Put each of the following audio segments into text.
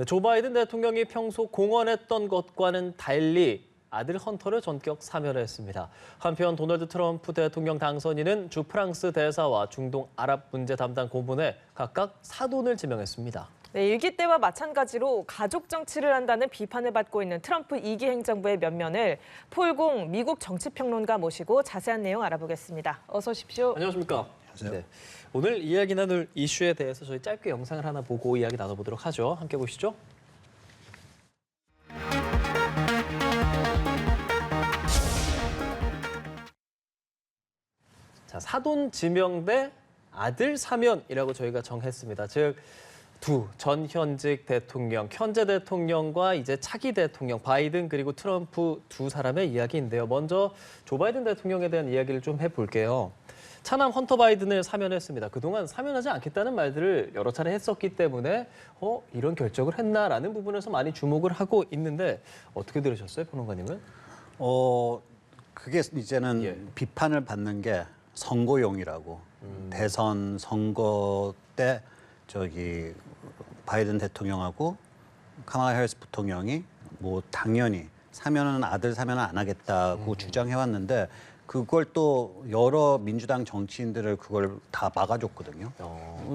네, 조 바이든 대통령이 평소 공언했던 것과는 달리 아들 헌터를 전격 사면했습니다. 한편 도널드 트럼프 대통령 당선인은 주 프랑스 대사와 중동 아랍 문제 담당 고문에 각각 사돈을 지명했습니다. 네, 일기 때와 마찬가지로 가족 정치를 한다는 비판을 받고 있는 트럼프 2기 행정부의 면면을 폴공 미국 정치평론가 모시고 자세한 내용 알아보겠습니다. 어서 오십시오. 안녕하십니까? 안녕하세요. 네, 오늘 이야기 나눌 이슈에 대해서 저희 짧게 영상을 하나 보고 이야기 나눠보도록 하죠. 함께 보시죠. 자, 사돈 지명 대 아들 사면이라고 저희가 정했습니다. 즉, 두 전현직 대통령, 현재 대통령과 이제 차기 대통령 바이든 그리고 트럼프 두 사람의 이야기인데요. 먼저 조 바이든 대통령에 대한 이야기를 좀 해볼게요. 차남 헌터 바이든을 사면했습니다. 그동안 사면하지 않겠다는 말들을 여러 차례 했었기 때문에 이런 결정을 했나라는 부분에서 많이 주목을 하고 있는데 어떻게 들으셨어요, 평론가님은? 그게 이제는 예. 비판을 받는 게 선거용이라고. 대선 선거 때 저기 바이든 대통령하고 카말라 해리스 부통령이 뭐 당연히 사면은 아들 사면은 안 하겠다고 주장해 왔는데 그걸 또 여러 민주당 정치인들을 그걸 다 막아줬거든요.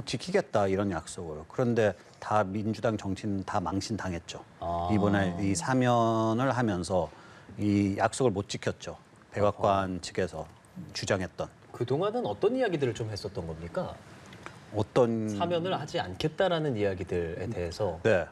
지키겠다 이런 약속을. 그런데 다 민주당 정치인 다 망신당했죠. 이번에 이 사면을 하면서 이 약속을 못 지켰죠. 백악관 측에서 주장했던. 그동안은 어떤 이야기들을 좀 했었던 겁니까? 어떤 사면을 하지 않겠다라는 이야기들에 대해서 네.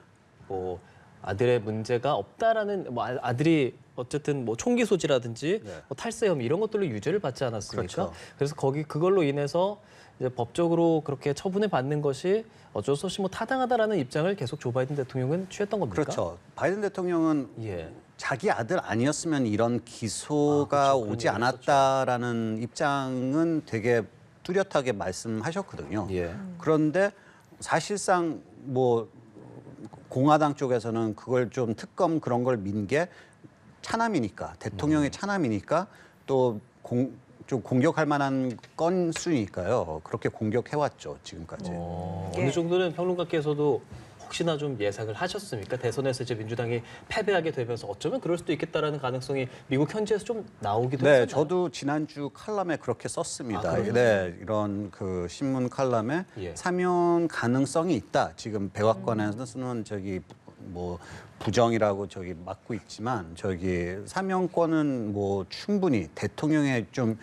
뭐 아들의 문제가 없다라는 뭐 아들이 어쨌든 뭐 총기 소지라든지 네. 뭐 탈세 혐의 이런 것들로 유죄를 받지 않았습니까? 그렇죠. 그래서 그걸로 인해서 이제 법적으로 그렇게 처분을 받는 것이 어쩔 수 없이 뭐 타당하다라는 입장을 계속 조 바이든 대통령은 취했던 겁니까? 그렇죠. 바이든 대통령은 예. 자기 아들 아니었으면 이런 기소가 그렇죠. 그런 오지 얘기를 않았다라는 입장은 되게 뚜렷하게 말씀하셨거든요. 예. 그런데 사실상 뭐 공화당 쪽에서는 그걸 좀 특검 그런 걸 민 게 차남이니까 대통령의 차남이니까 또 좀 공격할 만한 건수니까요. 그렇게 공격해왔죠 지금까지. 어느 정도는 평론가께서도 혹시나 좀 예상을 하셨습니까? 대선에서 이제 민주당이 패배하게 되면서 어쩌면 그럴 수도 있겠다라는 가능성이 미국 현지에서 좀 나오기도 네, 했었나요? 저도 지난주 칼럼에 그렇게 썼습니다. 그래요? 네, 이런 그 신문 칼럼에 예. 사면 가능성이 있다. 지금 백악관에서는 저기 뭐 부정이라고 저기 막고 있지만 저기 사면권은 뭐 충분히 대통령의 좀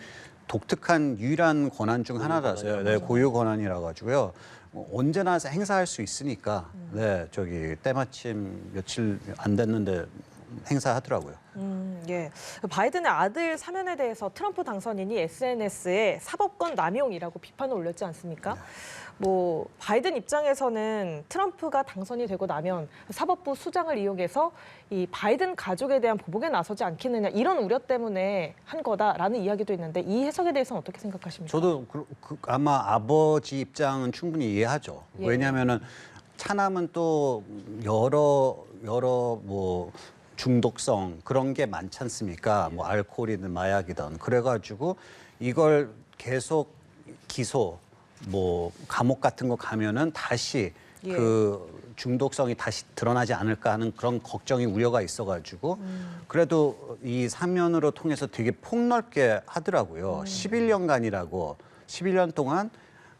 독특한 유일한 권한 중 하나라서요. 네, 고유 권한이라 가지고요. 언제나 행사할 수 있으니까 네, 저기 때마침 며칠 안 됐는데 행사하더라고요. 예. 바이든의 아들 사면에 대해서 트럼프 당선인이 SNS에 사법권 남용이라고 비판을 올렸지 않습니까? 뭐 바이든 입장에서는 트럼프가 당선이 되고 나면 사법부 수장을 이용해서 이 바이든 가족에 대한 보복에 나서지 않겠느냐 이런 우려 때문에 한 거다라는 이야기도 있는데 이 해석에 대해서는 어떻게 생각하십니까? 저도 아마 아버지 입장은 충분히 이해하죠. 예. 왜냐하면은 차남은 또 여러 뭐 중독성 그런 게 많지 않습니까? 뭐 알코올이든 마약이든 그래가지고 이걸 계속 기소 뭐 감옥 같은 거 가면은 다시 예. 그 중독성이 다시 드러나지 않을까 하는 그런 걱정이 우려가 있어가지고 그래도 이 사면으로 통해서 되게 폭넓게 하더라고요. 11년간이라고 11년 동안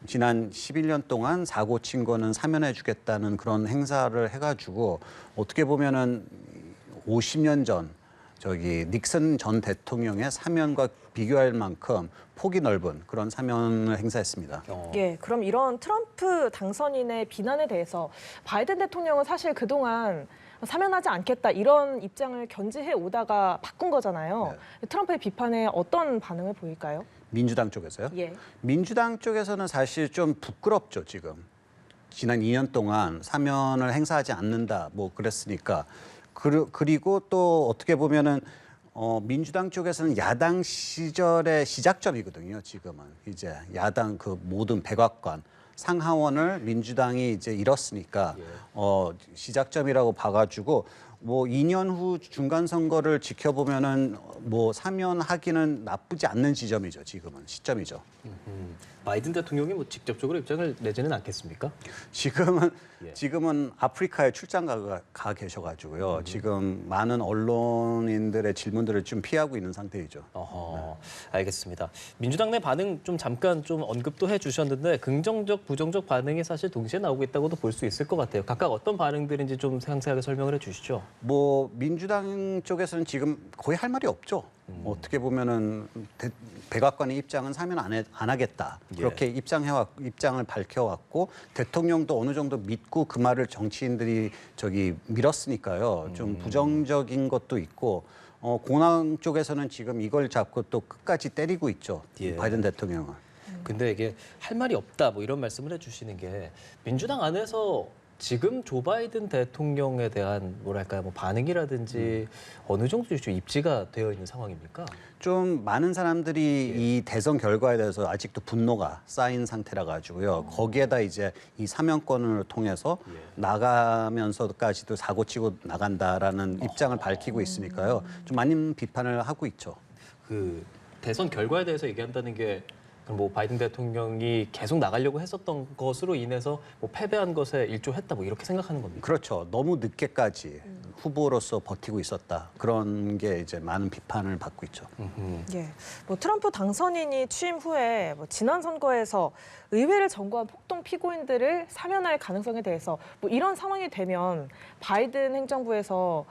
지난 11년 동안 사고 친 거는 사면해주겠다는 그런 행사를 해가지고 어떻게 보면은 50년 전 저기 닉슨 전 대통령의 사면과 비교할 만큼 폭이 넓은 그런 사면을 행사했습니다. 예, 그럼 이런 트럼프 당선인의 비난에 대해서 바이든 대통령은 사실 그동안 사면하지 않겠다 이런 입장을 견지해 오다가 바꾼 거잖아요. 트럼프의 비판에 어떤 반응을 보일까요? 민주당 쪽에서요? 예. 민주당 쪽에서는 사실 좀 부끄럽죠, 지금. 지난 2년 동안 사면을 행사하지 않는다, 뭐 그랬으니까. 그리고 또 어떻게 보면은 민주당 쪽에서는 야당 시절의 시작점이거든요, 지금은. 이제 야당 그 모든 백악관, 상하원을 민주당이 이제 잃었으니까 시작점이라고 봐가지고 뭐 2년 후 중간 선거를 지켜보면은 뭐 사면하기는 나쁘지 않는 지점이죠, 지금은 시점이죠. 바이든 대통령이 뭐 직접적으로 입장을 내지는 않겠습니까? 지금은 지금은 아프리카에 출장 가 계셔가지고요. 지금 많은 언론인들의 질문들을 좀 피하고 있는 상태이죠. 어허, 알겠습니다. 민주당 내 반응 좀 잠깐 좀 언급도 해주셨는데 긍정적, 부정적 반응이 사실 동시에 나오고 있다고도 볼 수 있을 것 같아요. 각각 어떤 반응들인지 좀 상세하게 설명을 해주시죠. 뭐 민주당 쪽에서는 지금 거의 할 말이 없죠. 어떻게 보면은 백악관의 입장은 사면 안 하겠다. 그렇게 입장을 밝혀왔고 대통령도 어느 정도 믿고 그 말을 정치인들이 밀었으니까요. 좀 부정적인 것도 있고 공항 쪽에서는 지금 이걸 잡고 또 끝까지 때리고 있죠. 예. 바이든 대통령을. 근데 이게 할 말이 없다 뭐 이런 말씀을 해주시는 게 민주당 안에서 지금 조 바이든 대통령에 대한 뭐랄까요 뭐 반응이라든지 어느 정도 좀 입지가 되어 있는 상황입니까? 좀 많은 사람들이 이 대선 결과에 대해서 아직도 분노가 쌓인 상태라 가지고요. 거기에다 이제 이 사면권을 통해서 나가면서까지도 사고치고 나간다라는 입장을 밝히고 있으니까요. 좀 많은 비판을 하고 있죠. 그 대선 결과에 대해서 얘기한다는 게 뭐 바이든 대통령이 계속 나가려고 했었던 것으로 인해서 뭐 패배한 것에 일조했다 뭐 이렇게 생각하는 겁니까? 그렇죠. 너무 늦게까지 후보로서 버티고 있었다. 그런 게 이제 많은 비판을 받고 있죠. 예, 뭐 트럼프 당선인이 취임 후에 뭐 지난 선거에서 의회를 점거한 폭동 피고인들을 사면할 가능성에 대해서 뭐 이런 상황이 되면 바이든 행정부에서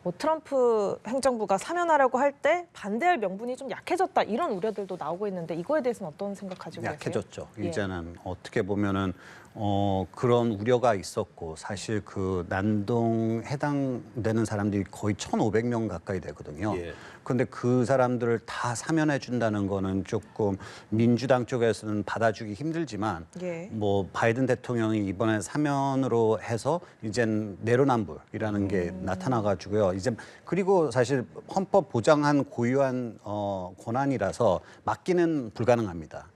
뭐 트럼프 행정부가 사면하라고 할 때 반대할 명분이 좀 약해졌다 이런 우려들도 나오고 있는데 이거에 대해서는 어떤 생각 가지고 계세요? 약해졌죠. 예. 이제는 어떻게 보면은 그런 우려가 있었고 사실 그 난동 해당되는 사람들이 거의 1,500명 가까이 되거든요. 예. 근데 그 사람들을 다 사면해 준다는 거는 조금 민주당 쪽에서는 받아주기 힘들지만 예. 뭐 바이든 대통령이 이번에 사면으로 해서 이젠 내로남불이라는 게 나타나 가지고요. 이제 그리고 사실 헌법 보장한 고유한 권한이라서 막기는 불가능합니다.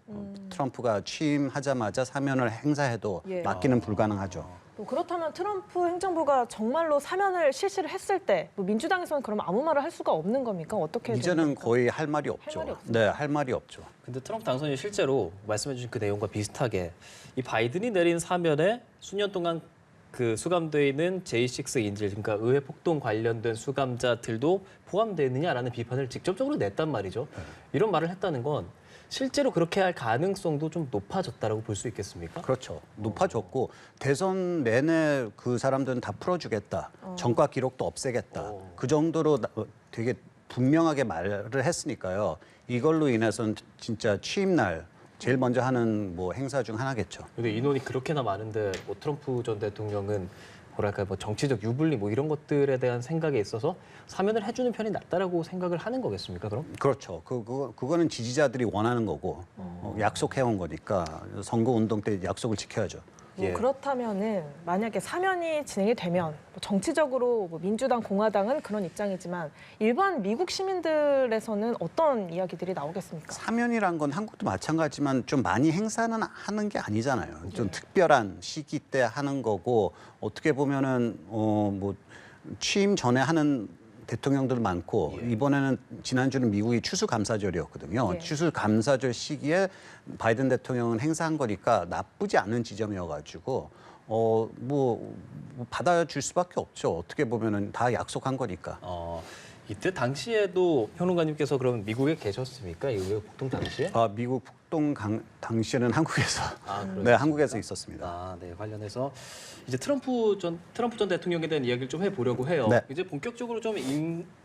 트럼프가 취임하자마자 사면을 행사해도 예. 막기는 불가능하죠. 뭐 그렇다면 트럼프 행정부가 정말로 사면을 실시를 했을 때 뭐 민주당에서는 그럼 아무 말을 할 수가 없는 겁니까? 어떻게 해야 이제는 됩니까? 거의 할 말이 없죠. 말이 없습니다. 네, 할 말이 없죠. 근데 트럼프 당선인이 실제로 말씀해주신 그 내용과 비슷하게 이 바이든이 내린 사면에 수년 동안 그 수감돼 있는 J6 인질, 그러니까 의회 폭동 관련된 수감자들도 포함되느냐라는 비판을 직접적으로 냈단 말이죠. 이런 말을 했다는 건 실제로 그렇게 할 가능성도 좀 높아졌다라고 볼 수 있겠습니까? 그렇죠. 높아졌고 대선 내내 그 사람들은 다 풀어주겠다. 전과 기록도 없애겠다. 그 정도로 되게 분명하게 말을 했으니까요. 이걸로 인해서는 진짜 취임 날 제일 먼저 하는 뭐 행사 중 하나겠죠. 근데 인원이 그렇게나 많은데 뭐 트럼프 전 대통령은 뭐랄까 뭐 정치적 유불리 뭐 이런 것들에 대한 생각에 있어서 사면을 해주는 편이 낫다라고 생각을 하는 거겠습니까? 그럼? 그렇죠. 그거는 지지자들이 원하는 거고 약속해온 거니까 선거 운동 때 약속을 지켜야죠. 뭐 예. 그렇다면은 만약에 사면이 진행이 되면 뭐 정치적으로 뭐 민주당, 공화당은 그런 입장이지만 일반 미국 시민들에서는 어떤 이야기들이 나오겠습니까? 사면이란 건 한국도 마찬가지지만 좀 많이 행사는 하는 게 아니잖아요. 좀 특별한 시기 때 하는 거고 어떻게 보면은 뭐 취임 전에 하는 대통령들 많고 이번에는 지난주는 미국이 추수감사절이었거든요. 예. 추수감사절 시기에 바이든 대통령은 행사한 거니까 나쁘지 않은 지점이어가지고 뭐 받아줄 수밖에 없죠. 어떻게 보면은 다 약속한 거니까. 이때 당시에도 평론가님께서 그럼 미국에 계셨습니까? 이 의회 폭동 당시에? 미국 폭동 당시에는 한국에서 그렇습니까? 네, 한국에서 있었습니다. 네, 관련해서 이제 트럼프 전 대통령에 대한 이야기를 좀 해보려고 해요. 네. 이제 본격적으로 좀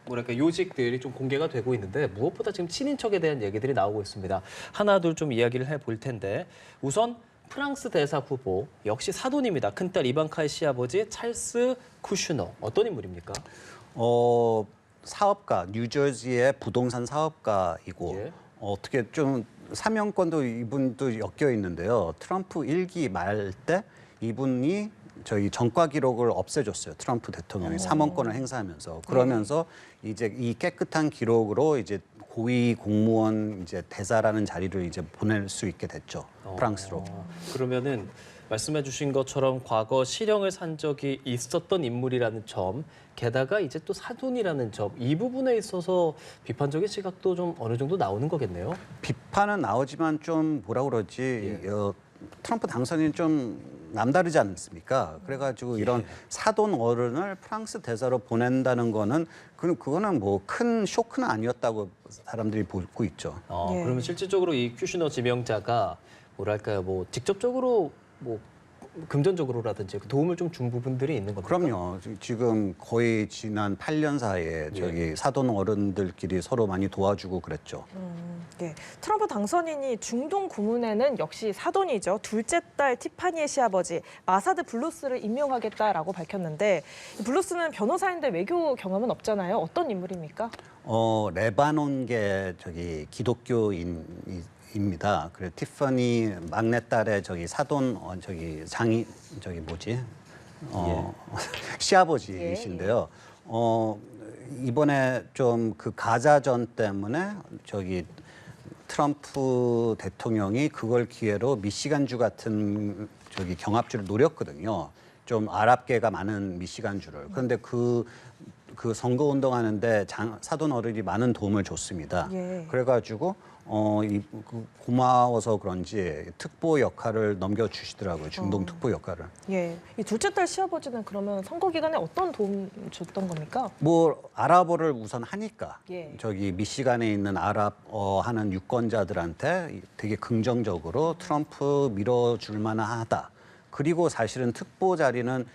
뭐랄까 요직들이 좀 공개가 되고 있는데 무엇보다 지금 친인척에 대한 얘기들이 나오고 있습니다. 하나 둘 좀 이야기를 해볼 텐데 우선 프랑스 대사 후보 역시 사돈입니다. 큰딸 이방카의 시아버지 찰스 쿠슈너 어떤 인물입니까? 사업가, 뉴저지의 부동산 사업가이고 예. 어떻게 좀 사면권도 이분도 엮여 있는데요. 트럼프 1기 말 때 이분이 저희 전과 기록을 없애줬어요. 트럼프 대통령이 사면권을 행사하면서 그러면서 이제 이 깨끗한 기록으로 이제 고위 공무원 이제 대사라는 자리를 이제 보낼 수 있게 됐죠. 프랑스로. 그러면은 말씀해 주신 것처럼 과거 실형을 산 적이 있었던 인물이라는 점, 게다가 이제 또 사돈이라는 점, 이 부분에 있어서 비판적인 시각도 좀 어느 정도 나오는 거겠네요. 비판은 나오지만 좀 뭐라 그러지 트럼프 당선인 좀 남다르지 않습니까? 그래가지고 이런 사돈 어른을 프랑스 대사로 보낸다는 거는 그거는 뭐 큰 쇼크는 아니었다고 사람들이 보고 있죠. 예. 그러면 실질적으로 이 큐시너 지명자가 뭐랄까요, 뭐 직접적으로 뭐 금전적으로라든지 도움을 좀 준 부분들이 있는 겁니까? 그럼요. 지금 거의 지난 8년 사이에 저기 사돈 어른들끼리 서로 많이 도와주고 그랬죠. 예. 트럼프 당선인이 중동 고문에는 역시 사돈이죠. 둘째 딸 티파니의 시아버지 마사드 블루스를 임명하겠다라고 밝혔는데 블루스는 변호사인데 외교 경험은 없잖아요. 어떤 인물입니까? 레바논계 저기 기독교인입니다. 그래 티파니 막내딸의 저기 사돈 저기 장이 저기 뭐지? 시아버지이신데요. 이번에 좀 그 가자전 때문에 저기 트럼프 대통령이 그걸 기회로 미시간주 같은 저기 경합주를 노렸거든요. 좀 아랍계가 많은 미시간주를. 그런데 그 선거 운동하는데 사돈 어른이 많은 도움을 줬습니다. 예. 그래가지고 고마워서 그런지 특보 역할을 넘겨주시더라고요. 중동 특보 역할을. 예. 이 둘째 딸 시아버지는 그러면 선거 기간에 어떤 도움 줬던 겁니까? 뭐 아랍어를 우선 하니까 예. 저기 미시간에 있는 아랍어 하는 유권자들한테 되게 긍정적으로 트럼프 밀어줄 만하다. 그리고 사실은 특보 자리는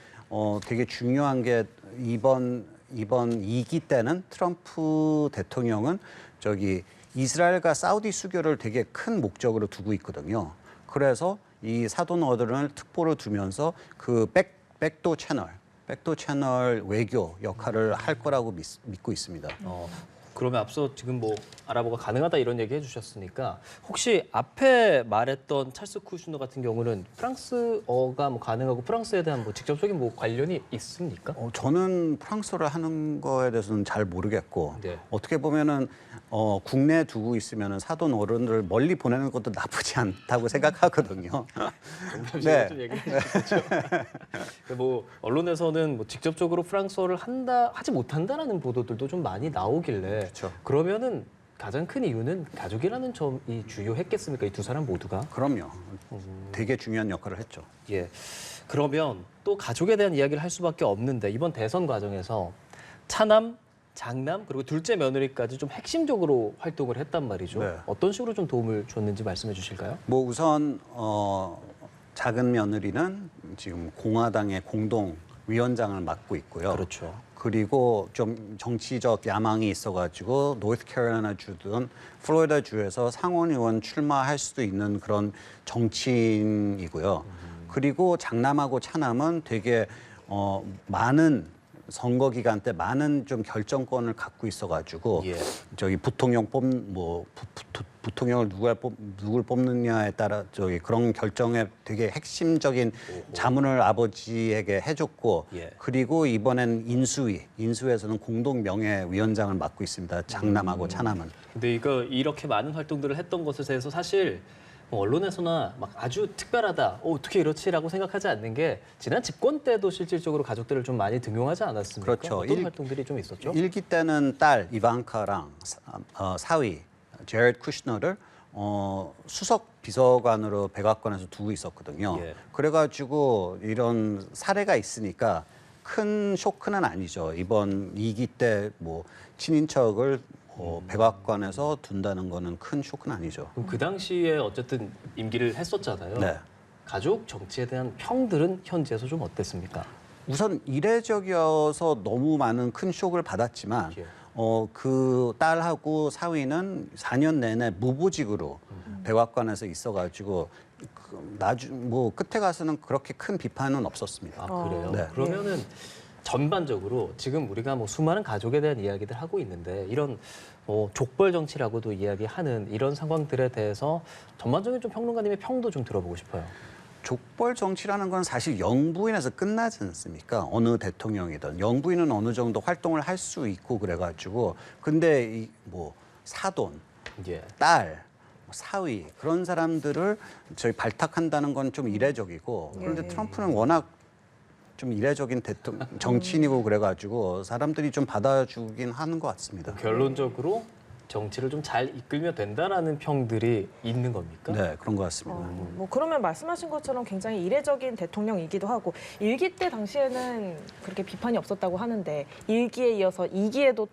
되게 중요한 게 이번 2기 때는 트럼프 대통령은 저기 이스라엘과 사우디 수교를 되게 큰 목적으로 두고 있거든요. 그래서 이 사돈 어른을 특보로 두면서 그 백도 채널 외교 역할을 할 거라고 믿고 있습니다. 그러면 앞서 지금 뭐 아랍어가 가능하다 이런 얘기 해주셨으니까 혹시 앞에 말했던 찰스 쿠슈너 같은 경우는 프랑스어가 뭐 가능하고 프랑스에 대한 뭐 직접적인 뭐 관련이 있습니까? 저는 프랑스어를 하는 거에 대해서는 잘 모르겠고 네. 어떻게 보면은 국내에 두고 있으면은 사돈 어른을 멀리 보내는 것도 나쁘지 않다고 생각하거든요. 네. 좀 얘기해 주시죠. 뭐 언론에서는 뭐 직접적으로 프랑스어를 하지 못한다라는 보도들도 좀 많이 나오길래 그렇죠. 그러면은 가장 큰 이유는 가족이라는 점이 주요했겠습니까? 이 두 사람 모두가? 그럼요. 되게 중요한 역할을 했죠. 예. 그러면 또 가족에 대한 이야기를 할 수밖에 없는데 이번 대선 과정에서 차남, 장남 그리고 둘째 며느리까지 좀 핵심적으로 활동을 했단 말이죠. 네. 어떤 식으로 좀 도움을 줬는지 말씀해 주실까요? 뭐 우선 작은 며느리는 지금 공화당의 공동 위원장을 맡고 있고요. 그렇죠. 그리고 좀 정치적 야망이 있어가지고 노스캐롤라이나 주든 플로리다 주에서 상원 의원 출마할 수도 있는 그런 정치인이고요. 그리고 장남하고 차남은 되게 많은 선거 기간 때 많은 좀 결정권을 갖고 있어가지고 예. 저기 부통령 부통령을 누굴 뽑느냐에 따라 저기 그런 결정에 되게 핵심적인 자문을 아버지에게 해줬고 예. 그리고 이번엔 인수위에서는 공동 명예위원장을 맡고 있습니다. 장남하고 차남은. 근데 이렇게 많은 활동들을 했던 것에 대해서 사실 뭐 언론에서나 막 아주 특별하다, 어떻게 이렇지라고 생각하지 않는 게 지난 집권 때도 실질적으로 가족들을 좀 많이 등용하지 않았습니까? 그렇죠. 어떤 활동들이 좀 있었죠? 1기 때는 딸 이방카랑 사위 제red 쿠시너를 수석 비서관으로 백악관에서 두고 있었거든요. 예. 그래가지고 이런 사례가 있으니까 큰 쇼크는 아니죠. 이번 2기 때 뭐 친인척을 백악관에서 둔다는 거는 큰 쇼크는 아니죠. 그럼 그 당시에 어쨌든 임기를 했었잖아요. 네. 가족 정치에 대한 평들은 현지에서 좀 어땠습니까? 우선 이례적이어서 너무 많은 큰 쇼크를 받았지만 예. 그 딸하고 사위는 4년 내내 무보직으로 백악관에서 있어가지고 뭐 끝에 가서는 그렇게 큰 비판은 없었습니다. 아, 그래요? 네. 그러면은 전반적으로 지금 우리가 뭐 수많은 가족에 대한 이야기들 하고 있는데 이런 족벌 정치라고도 이야기하는 이런 상황들에 대해서 전반적인 좀 평론가님의 평도 좀 들어보고 싶어요. 족벌 정치라는 건 사실 영부인에서 끝나지 않습니까? 어느 대통령이든 영부인은 어느 정도 활동을 할 수 있고 그래가지고 근데 뭐 사돈, 예. 딸, 사위 그런 사람들을 저희 발탁한다는 건 좀 이례적이고 그런데 예. 트럼프는 워낙 좀 이례적인 대통령, 정치인이고 그래가지고 사람들이 좀 받아주긴 하는 것 같습니다. 결론적으로 정치를 좀 잘 이끌면 된다라는 평들이 있는 겁니까? 네, 그런 것 같습니다. 뭐 그러면 말씀하신 것처럼 굉장히 이례적인 대통령이기도 하고 1기 때 당시에는 그렇게 비판이 없었다고 하는데 1기에 이어서 2기에도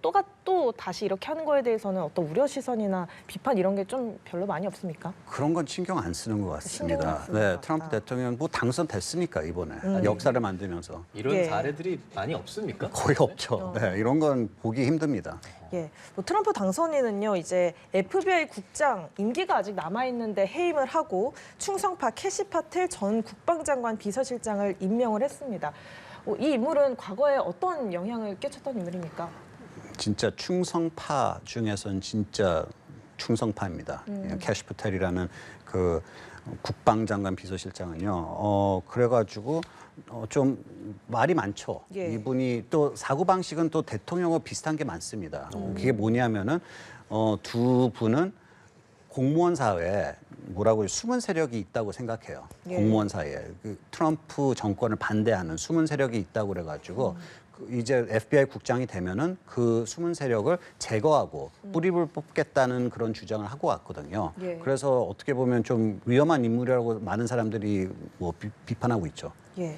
또 다시 이렇게 하는 거에 대해서는 어떤 우려 시선이나 비판 이런 게 좀 별로 많이 없습니까? 그런 건 신경 안 쓰는 것 신경 안 같습니다. 쓰는 네, 것 트럼프 같다. 대통령 뭐 당선됐으니까 이번에 역사를 만들면서 이런 예. 사례들이 많이 없습니까? 거의 없죠. 네, 이런 건 보기 힘듭니다. 예, 뭐 트럼프 당선인은요 이제 FBI 국장 임기가 아직 남아 있는데 해임을 하고 충성파 캐시 파텔 전 국방장관 비서실장을 임명을 했습니다. 이 인물은 과거에 어떤 영향을 끼쳤던 인물입니까? 진짜 충성파 중에선 진짜 충성파입니다. 캐시 파텔이라는 그 국방장관 비서실장은요. 그래가지고 좀 말이 많죠. 예. 이분이 또 사고 방식은 또 대통령과 비슷한 게 많습니다. 그게 뭐냐면은 두 분은 공무원 사회에 뭐라고 숨은 세력이 있다고 생각해요. 예. 공무원 사이에 그 트럼프 정권을 반대하는 숨은 세력이 있다고 그래가지고 이제 FBI 국장이 되면은 그 숨은 세력을 제거하고 뿌리를 뽑겠다는 그런 주장을 하고 왔거든요. 예. 그래서 어떻게 보면 좀 위험한 인물이라고 많은 사람들이 뭐 비판하고 있죠. 예.